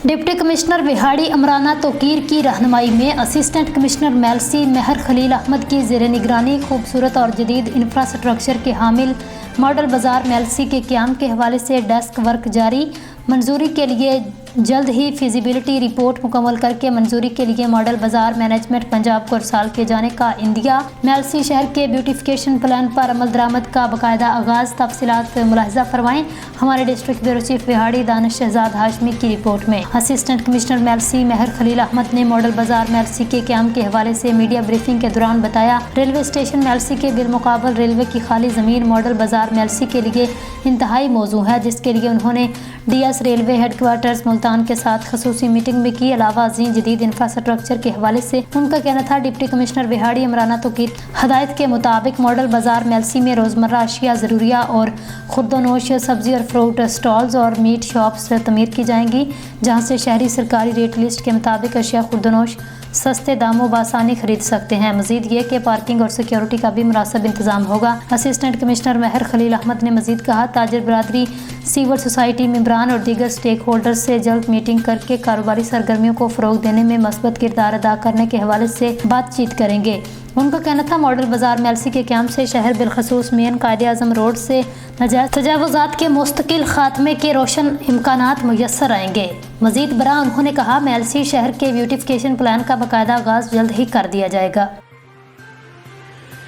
Deputy commissioner Vehari अमराना Toqeer की रहनुमाई में असिस्टेंट कमिश्नर मेलसी महर खलील अहमद की ज़ेर निगरानी खूबसूरत और जदीद इंफ्रास्ट्रक्चर के हामिल मॉडल बाज़ार मेलसी के क़याम के हवाले से डेस्क वर्क जारी। मंजूरी के लिए जल्द ही फिजिबिलिटी रिपोर्ट मुकम्मल करके मंजूरी के लिए मॉडल बाज़ार मैनेजमेंट पंजाब को इरसाल किए जाने का इंदिया। मेलसी शहर के ब्यूटिफिकेशन प्लान पर अमल दरामद का बाकायदा आगाज़। तफसीलात मुलाहिज़ा फरमाएँ हमारे district bureau chief Vehari Danish Shahzad Hashmi की रिपोर्ट में। असिस्टेंट कमिश्नर मेलसी महर खलील अहमद ने मॉडल बाज़ार मेलसी के क़याम के हवाले से मीडिया ब्रीफिंग के दौरान बताया, रेलवे स्टेशन मेलसी के बिलमुकाबल रेलवे की खाली ज़मीन मॉडल बाज़ार मेलसी के लिए इंतहाई मौजू है, जिसके लिए उन्होंने DS रेलवे हेडक्वार्टर्स मुल्तान के साथ खसूसी मीटिंग भी की। अलावा अज़ीम जदीद इंफ्रास्ट्रक्चर के हवाले से उनका कहना था, डिप्टी कमिश्नर विहाड़ी अमराना तोकीर हदायत के मुताबिक मॉडल बाज़ार मेलसी में रोज़मर्रा अशिया ज़रूरिया और खुर्दोनोश सब्ज़ी और फ्रूट स्टॉल्स और मीट शॉप्स तमीर की जाएंगी, जहाँ से शहरी सरकारी रेट लिस्ट के मुताबिक अशिया खुर्दोनोश सस्ते दामों बासानी खरीद सकते हैं। मजीद ये कि पार्किंग और सिक्योरिटी का भी मुनासिब इंतजाम होगा। असिस्टेंट कमिश्नर महर खलील अहमद ने मजीद कहा, ताजिर बरादरी, सिविल सोसाइटी मेंबरान और दीगर स्टेक होल्डर्स से जल्द मीटिंग करके कारोबारी सरगर्मियों को फ़रोग देने में मस्बत किरदार अदा करने के हवाले से बातचीत करेंगे। उनका कहना था, मॉडल बाज़ार मेलसी के क़याम से शहर बिलखसूस मेन कायदे-आज़म रोड से नाजायज़ तजावुज़ात के मुस्तकिल खात्मे के रोशन इम्कानात मुयस्सर आएंगे। मज़ीद बरा उन्होंने कहा, मेलसी शहर के ब्यूटिफिकेशन प्लान का बाकायदा आगाज़ जल्द ही कर दिया जाएगा।